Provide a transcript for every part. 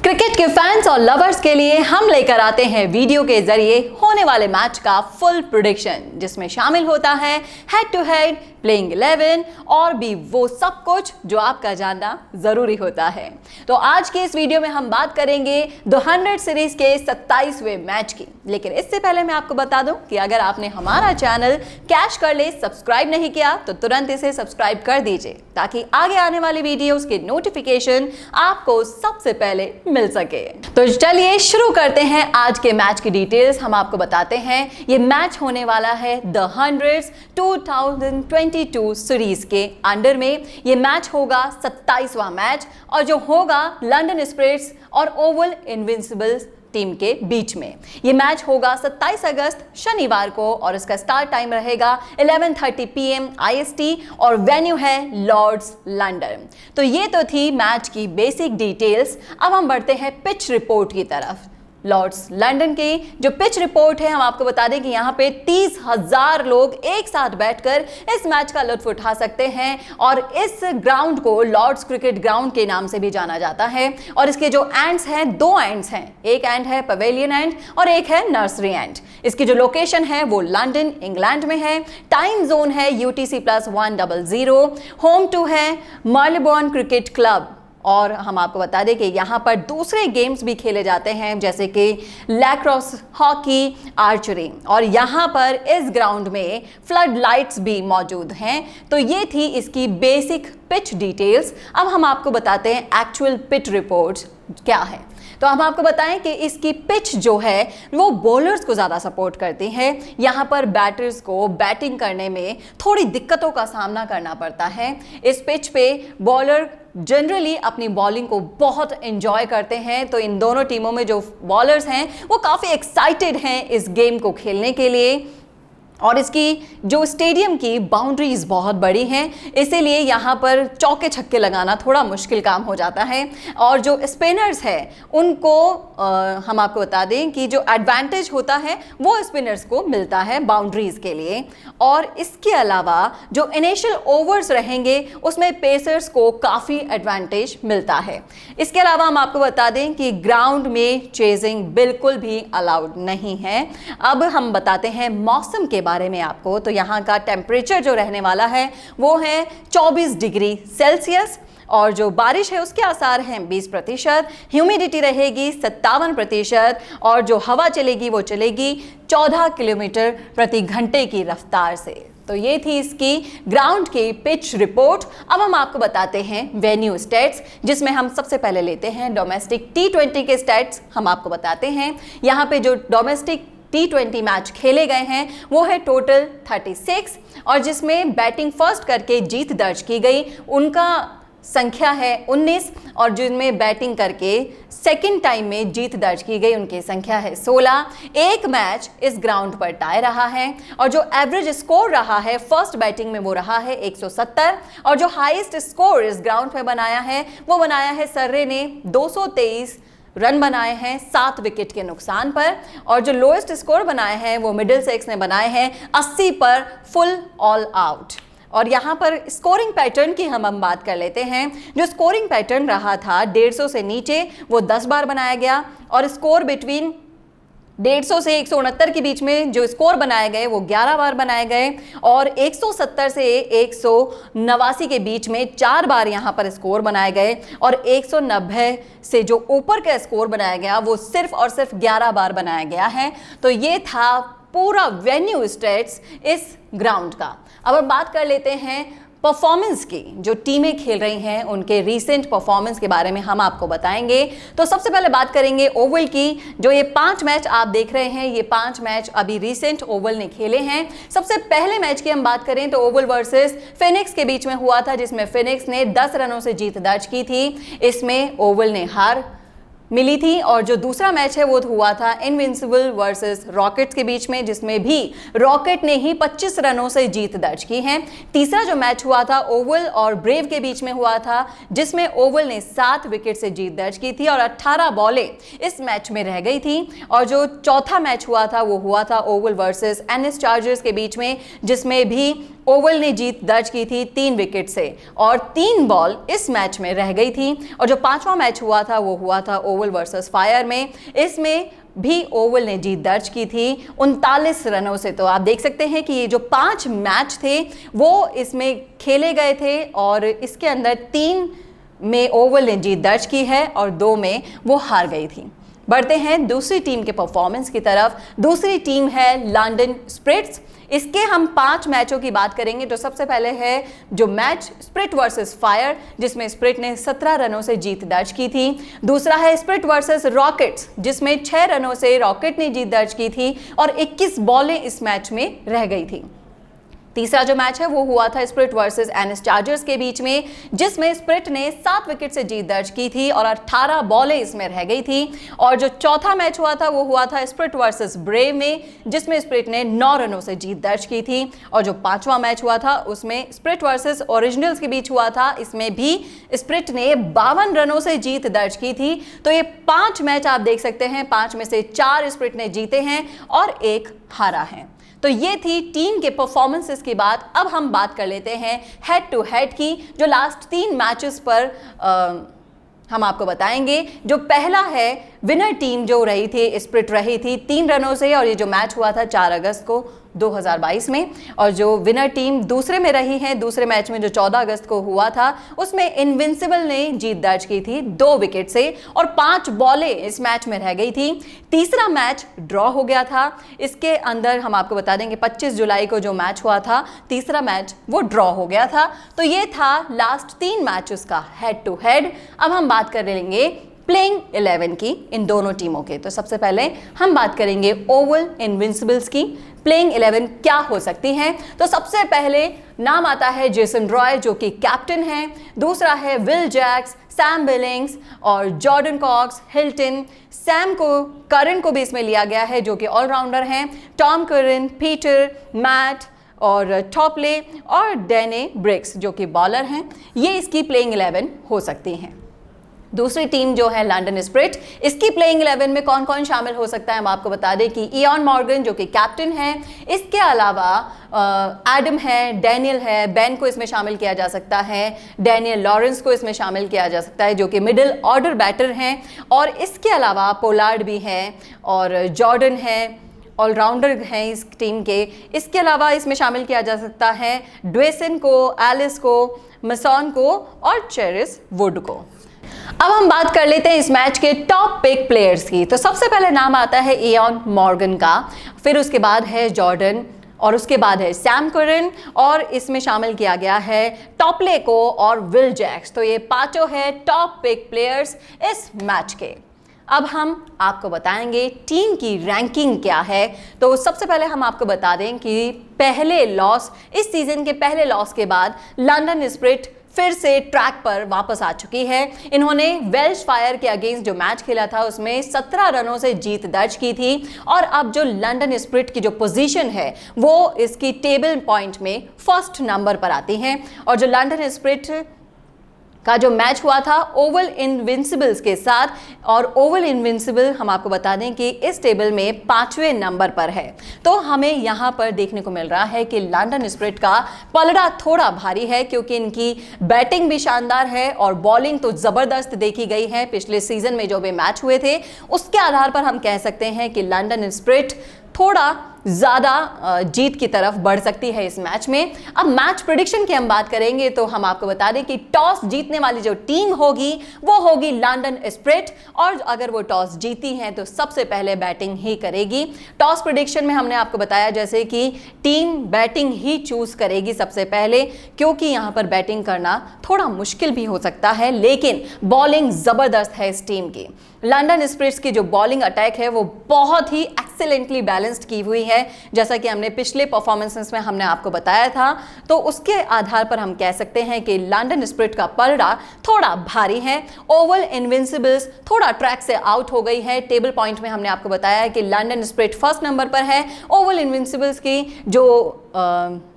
Cricket के fans और lovers के लिए हम लेकर आते हैं वीडियो के जरिए होने वाले मैच का फुल प्रेडिक्शन, जिसमें शामिल होता है हेड टू हेड, प्लेइंग 11 और भी वो सब कुछ जो आपका जानना जरूरी होता है। तो आज के इस वीडियो में हम बात करेंगे द 100 सीरीज के 27वें मैच की। लेकिन इससे पहले मैं आपको बता दूं कि अगर आपने हमारा चैनल कैश कर ले सब्सक्राइब नहीं किया तो तुरंत इसे सब्सक्राइब कर दीजिए, ताकि आगे आने वाली वीडियोस के नोटिफिकेशन आपको सबसे पहले मिल सके। तो चलिए शुरू करते हैं आज के मैच की डिटेल्स। हम आपको बताते हैं ये मैच होने वाला है द 100 2022 सीरीज के अंडर में। ये मैच होगा 27वां मैच और जो होगा लंदन स्पिरिट्स और ओवल इनविंसिबल्स टीम के बीच में। ये मैच होगा 27 अगस्त शनिवार को और इसका स्टार्ट टाइम रहेगा 11:30 PM IST और वेन्यू है लॉर्ड्स लंदन। तो ये तो थी मैच की बेसिक डिटेल्स। अब हम बढ़ते हैं पिच रिपोर्ट की तरफ। लॉर्ड्स लंदन की जो पिच रिपोर्ट है, हम आपको बता दें कि यहाँ पे 30,000 लोग एक साथ बैठकर इस मैच का लुत्फ उठा सकते हैं और इस ग्राउंड को लॉर्ड्स क्रिकेट ग्राउंड के नाम से भी जाना जाता है। और इसके जो एंड्स हैं, 2 एंड्स हैं, एक एंड है पवेलियन एंड और एक है नर्सरी एंड। इसकी जो लोकेशन है वो लंदन इंग्लैंड में है। टाइम जोन है UTC+100। होम टू है मार्लेबोर्न क्रिकेट क्लब। और हम आपको बता दें कि यहाँ पर दूसरे गेम्स भी खेले जाते हैं, जैसे कि लैक्रोस, हॉकी, आर्चरी। और यहाँ पर इस ग्राउंड में फ्लड लाइट्स भी मौजूद हैं। तो ये थी इसकी बेसिक पिच डिटेल्स। अब हम आपको बताते हैं एक्चुअल पिच रिपोर्ट्स क्या है। तो हम आपको बताएं कि इसकी पिच जो है वो बॉलर्स को ज़्यादा सपोर्ट करती है। यहाँ पर बैटर्स को बैटिंग करने में थोड़ी दिक्कतों का सामना करना पड़ता है। इस पिच पे बॉलर जनरली अपनी बॉलिंग को बहुत एंजॉय करते हैं। तो इन दोनों टीमों में जो बॉलर्स हैं वो काफ़ी एक्साइटेड हैं इस गेम को खेलने के लिए। और इसकी जो स्टेडियम की बाउंड्रीज बहुत बड़ी हैं, इसीलिए यहाँ पर चौके छक्के लगाना थोड़ा मुश्किल काम हो जाता है। और जो स्पिनर्स हैं उनको हम आपको बता दें कि जो एडवांटेज होता है वो स्पिनर्स को मिलता है बाउंड्रीज के लिए। और इसके अलावा जो इनिशियल ओवर्स रहेंगे उसमें पेसर्स को काफ़ी एडवांटेज मिलता है। इसके अलावा हम आपको बता दें कि ग्राउंड में चेजिंग बिल्कुल भी अलाउड नहीं है। अब हम बताते हैं मौसम के बारे में आपको। तो यहाँ का टेम्परेचर जो रहने वाला है वो है 24 डिग्री सेल्सियस और जो बारिश है उसके आसार हैं 20%। ह्यूमिडिटी रहेगी 57% और जो हवा चलेगी वो चलेगी 14 किलोमीटर प्रति घंटे की रफ्तार से। तो ये थी इसकी ग्राउंड की पिच रिपोर्ट। अब हम आपको बताते हैं वेन्यू स्टैट्स, जिसमें हम सबसे पहले लेते हैं डोमेस्टिक T20 के स्टैट्स। हम आपको बताते हैं यहाँ पे जो डोमेस्टिक T20 मैच खेले गए हैं वो है टोटल 36 और जिसमें बैटिंग फर्स्ट करके जीत दर्ज की गई उनका संख्या है 19 और जिनमें बैटिंग करके सेकंड टाइम में जीत दर्ज की गई उनकी संख्या है 16। एक मैच इस ग्राउंड पर टाई रहा है और जो एवरेज स्कोर रहा है फर्स्ट बैटिंग में वो रहा है 170 और जो हाईएस्ट स्कोर इस ग्राउंड पे बनाया है वो बनाया है सर्रे ने 223 रन बनाए हैं 7 विकेट के नुकसान पर। और जो लोएस्ट स्कोर बनाए हैं वो मिडिलसेक्स ने बनाए हैं 80 पर फुल ऑल आउट। और यहाँ पर स्कोरिंग पैटर्न की हम बात कर लेते हैं। जो स्कोरिंग पैटर्न रहा था 150 से नीचे वो 10 बार बनाया गया और स्कोर बिटवीन 150 से 169 के बीच में जो स्कोर बनाए गए वो 11 बार बनाए गए और 170 से 189 के बीच में 4 बार यहाँ पर स्कोर बनाए गए और 190 से जो ऊपर का स्कोर बनाया गया वो सिर्फ और सिर्फ 11 बार बनाया गया है। तो ये था पूरा वेन्यू स्टैट्स इस ग्राउंड का। अब बात कर लेते हैं परफॉर्मेंस की। जो टीमें खेल रही हैं उनके रीसेंट परफॉर्मेंस के बारे में हम आपको बताएंगे। तो सबसे पहले बात करेंगे ओवल की। जो ये 5 मैच आप देख रहे हैं ये 5 मैच अभी रीसेंट ओवल ने खेले हैं। सबसे पहले मैच की हम बात करें तो ओवल वर्सेस फिनिक्स के बीच में हुआ था, जिसमें फिनिक्स ने 10 रनों से जीत दर्ज की थी। इसमें ओवल ने हार मिली थी। और जो दूसरा मैच है वो हुआ था इनविंसिबल वर्सेस रॉकेट्स के बीच में, जिसमें भी रॉकेट ने ही 25 रनों से जीत दर्ज की है। तीसरा जो मैच हुआ था ओवल और ब्रेव के बीच में हुआ था, जिसमें ओवल ने 7 विकेट से जीत दर्ज की थी और 18 बॉलें इस मैच में रह गई थी। और जो चौथा मैच हुआ था वो हुआ था ओवल वर्सेस एनएस चार्जर्स के बीच में, जिसमें भी ओवल ने जीत दर्ज की थी 3 विकेट से और 3 बॉल इस मैच में रह गई थी। और जो 5वां मैच हुआ था वो हुआ था ओवल वर्सेस फायर में। इसमें भी ओवल ने जीत दर्ज की थी 39 रनों से। तो आप देख सकते हैं कि ये जो 5 मैच थे वो इसमें खेले गए थे और इसके अंदर 3 में ओवल ने जीत दर्ज की है और 2 में वो हार गई थी। बढ़ते हैं दूसरी टीम के परफॉर्मेंस की तरफ। दूसरी टीम है लंदन स्प्रिट्स। इसके हम 5 मैचों की बात करेंगे। तो सबसे पहले है जो मैच स्प्रिट वर्सेस फायर, जिसमें स्प्रिट ने 17 रनों से जीत दर्ज की थी। दूसरा है स्प्रिट वर्सेस रॉकेट्स, जिसमें 6 रनों से रॉकेट ने जीत दर्ज की थी और 21 बॉलें इस मैच में रह गई थी। तीसरा जो मैच है वो हुआ था स्प्रिट वर्सेस एनएस चार्जर्स के बीच में, जिसमें स्प्रिट ने 7 विकेट से जीत दर्ज की थी और 18 बॉलें इसमें रह गई थी। और जो चौथा मैच हुआ था वो हुआ था स्प्रिट वर्सेस ब्रेव में, जिसमें स्प्रिट ने 9 रनों से जीत दर्ज की थी। और जो 5वां मैच हुआ था उसमें स्प्रिट वर्सेस ओरिजिनल्स के बीच हुआ था। इसमें भी स्प्रिट ने 52 रनों से जीत दर्ज की थी। तो ये 5 मैच आप देख सकते हैं, 5 में से 4 स्प्रिट ने जीते हैं और 1 हारा है। तो ये थी टीम के परफॉर्मेंसेस की बात। अब हम बात कर लेते हैं हेड टू हेड की, जो लास्ट 3 मैचेस पर हम आपको बताएंगे। जो पहला है, विनर टीम जो रही थी स्प्रिट रही थी 3 रनों से और ये जो मैच हुआ था 4 अगस्त को 2022 में। और जो विनर टीम दूसरे में रही है, दूसरे मैच में जो 14 अगस्त को हुआ था उसमें इनविंसिबल ने जीत दर्ज की थी 2 विकेट से और 5 बॉलें इस मैच में रह गई थी। तीसरा मैच ड्रॉ हो गया था। इसके अंदर हम आपको बता देंगे 25 जुलाई को जो मैच हुआ था, तीसरा मैच वो ड्रॉ हो गया था। तो ये था लास्ट 3 मैचेस का हेड टू हेड। अब हम बात कर लेंगे प्लेइंग 11 की इन दोनों टीमों के। तो सबसे पहले हम बात करेंगे ओवल इनविंसिबल्स की। प्लेइंग 11 क्या हो सकती हैं? तो सबसे पहले नाम आता है जेसन रॉय, जो कि कैप्टन है। दूसरा है विल जैक्स, सैम बिलिंग्स और Jordan Cox, Hilton. Sam Curran को भी इसमें लिया गया है, जो कि ऑलराउंडर हैं। टॉम करन, पीटर, मैट और टॉपले और डेने ब्रिक्स, जो कि बॉलर हैं। ये इसकी प्लेइंग 11 हो सकती हैं। दूसरी टीम जो है लंदन स्प्रिट, इसकी प्लेइंग 11 में कौन कौन शामिल हो सकता है हम आपको बता दें कि इयान मॉर्गन, जो कि कैप्टन है। इसके अलावा एडम है, डैनियल है, बेन को इसमें शामिल किया जा सकता है। डैनियल लॉरेंस को इसमें शामिल किया जा सकता है, जो कि मिडिल ऑर्डर बैटर हैं। और इसके अलावा पोलार्ड भी हैं और जॉर्डन है, ऑलराउंडर हैं इस टीम के। इसके अलावा इसमें शामिल किया जा सकता है ड्वेसन को, एलिस को, मसॉन को और चेरिस वुड को। अब हम बात कर लेते हैं इस मैच के टॉप पिक प्लेयर्स की। तो सबसे पहले नाम आता है इयान मॉर्गन का, फिर उसके बाद है जॉर्डन और उसके बाद है सैम करन और इसमें शामिल किया गया है टॉपले को और विल जैक्स। तो ये 5 है टॉप पिक प्लेयर्स इस मैच के। अब हम आपको बताएंगे टीम की रैंकिंग क्या है। तो सबसे पहले हम आपको बता दें कि पहले लॉस, इस सीजन के पहले लॉस के बाद लंदन स्प्रिट फिर से ट्रैक पर वापस आ चुकी है। इन्होंने वेल्श फायर के अगेंस्ट जो मैच खेला था उसमें 17 रनों से जीत दर्ज की थी और अब जो लंदन स्प्रिट की जो पोजीशन है वो इसकी टेबल पॉइंट में फर्स्ट नंबर पर आती है। और जो लंदन स्प्रिट का जो मैच हुआ था ओवल इनविंसिबल्स के साथ, और ओवल इनविंसिबल हम आपको बता दें कि इस टेबल में 5वें नंबर पर है। तो हमें यहाँ पर देखने को मिल रहा है कि लंदन स्प्रिट का पलड़ा थोड़ा भारी है, क्योंकि इनकी बैटिंग भी शानदार है और बॉलिंग तो ज़बरदस्त देखी गई है। पिछले सीजन में जो भी मैच हुए थे उसके आधार पर हम कह सकते हैं कि लंदन स्प्रिट थोड़ा ज़्यादा जीत की तरफ बढ़ सकती है इस मैच में। अब मैच प्रेडिक्शन की हम बात करेंगे तो हम आपको बता दें कि टॉस जीतने वाली जो टीम होगी वो होगी लंदन स्प्रिट, और अगर वो टॉस जीती हैं तो सबसे पहले बैटिंग ही करेगी। टॉस प्रेडिक्शन में हमने आपको बताया जैसे कि टीम बैटिंग ही चूज करेगी सबसे पहले, क्योंकि यहाँ पर बैटिंग करना थोड़ा मुश्किल भी हो सकता है, लेकिन बॉलिंग ज़बरदस्त है इस टीम की। लंदन स्प्रिट्स की जो बॉलिंग अटैक है वो बहुत ही एक्सेलेंटली बैलेंस्ड की हुई है, जैसा कि हमने पिछले परफॉर्मेंसेस में हमने आपको बताया था। तो उसके आधार पर हम कह सकते हैं कि लंदन स्प्रिट का पलड़ा थोड़ा भारी है। ओवल इनविंसिबल्स थोड़ा ट्रैक से आउट हो गई है। टेबल पॉइंट में हमने आपको बताया है कि लंदन स्प्रिट फर्स्ट नंबर पर है। ओवल इनविंसिबल्स की जो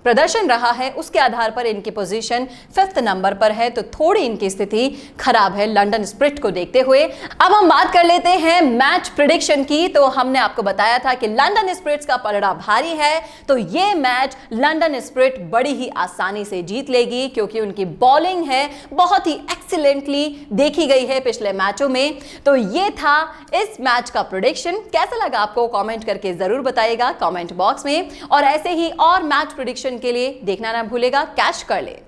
प्रदर्शन रहा है उसके आधार पर इनकी पोजीशन 5th नंबर पर है, तो थोड़ी इनकी स्थिति खराब है लंदन स्प्रिट को देखते हुए। अब हम बात कर लेते हैं मैच प्रेडिक्शन की। तो हमने आपको बताया था कि लंदन स्प्रिट्स का पलड़ा भारी है, तो ये मैच लंदन स्प्रिट बड़ी ही आसानी से जीत लेगी, क्योंकि उनकी बॉलिंग है बहुत ही एक्सीलेंटली देखी गई है पिछले मैचों में। तो ये था इस मैच का प्रेडिक्शन। कैसा लगा आपको कमेंट करके जरूर बताइएगा कमेंट बॉक्स में, और ऐसे ही और मैच प्रेडिक्शन के लिए देखना ना भूलेगा कैच कर ले।